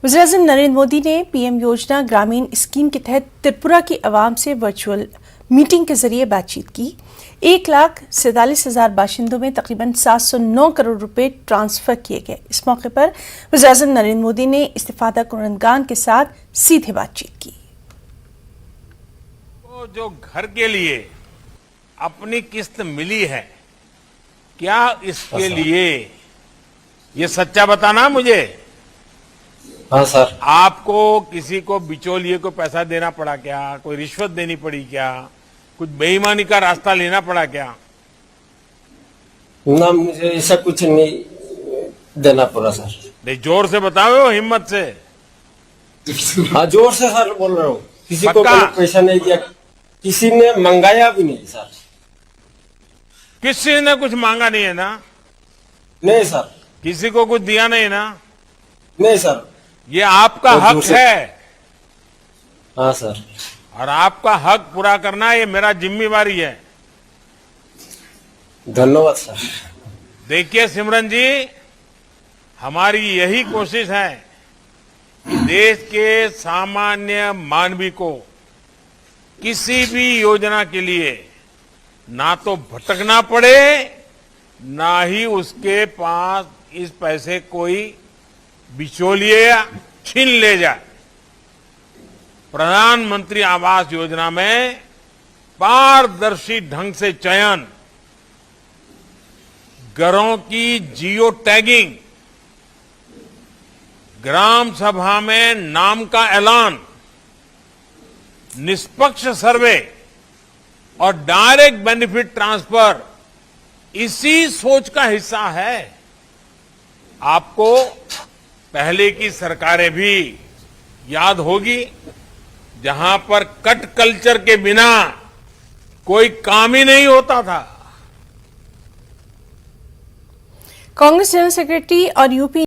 वज़ीर-ए-आज़म नरेंद्र मोदी ने पीएम योजना ग्रामीण स्कीम के तहत त्रिपुरा की आवाम से वर्चुअल मीटिंग के जरिए बातचीत की। 1,47,000 बाशिंदों में तकरीबन 709 करोड़ रुपए ट्रांसफर किए गए। इस मौके पर वज़ीर-ए-आज़म नरेंद्र मोदी ने इस्तिफादा कुनंदगान के साथ सीधे बातचीत की। तो जो घर के लिए अपनी किस्त मिली है, क्या इसके लिए ये सच्चा बताना मुझे? हाँ सर। आपको किसी को बिचौलिए को पैसा देना पड़ा क्या? कोई रिश्वत देनी पड़ी क्या? कुछ बेईमानी का रास्ता लेना पड़ा क्या? ना, मुझे ऐसा कुछ नहीं देना पड़ा सर। नहीं, जोर से बताओ, हिम्मत से। हाँ, जोर से सर बोल रहा हूँ। किसी को पक्का? मैंने पैसा नहीं दिया, किसी ने मंगाया भी नहीं सर। किसी ने कुछ मांगा नहीं है ना? नहीं सर। किसी को कुछ दिया नहीं ना? नहीं सर। ये आपका हक है हाँ सर। और आपका हक पूरा करना ये मेरा जिम्मेवारी है। धन्यवाद सर। देखिए सिमरन जी, हमारी यही कोशिश है कि देश के सामान्य मानवी को किसी भी योजना के लिए ना तो भटकना पड़े, ना ही उसके पास इस पैसे कोई बिचौलिए छीन ले जाए। प्रधानमंत्री आवास योजना में पारदर्शी ढंग से चयन, घरों की जियो टैगिंग, ग्राम सभा में नाम का ऐलान, निष्पक्ष सर्वे और डायरेक्ट बेनिफिट ट्रांसफर इसी सोच का हिस्सा है। आपको पहले की सरकारें भी याद होगी, जहां पर कट कल्चर के बिना कोई काम ही नहीं होता था। कांग्रेस जनरल सेक्रेटरी और यूपी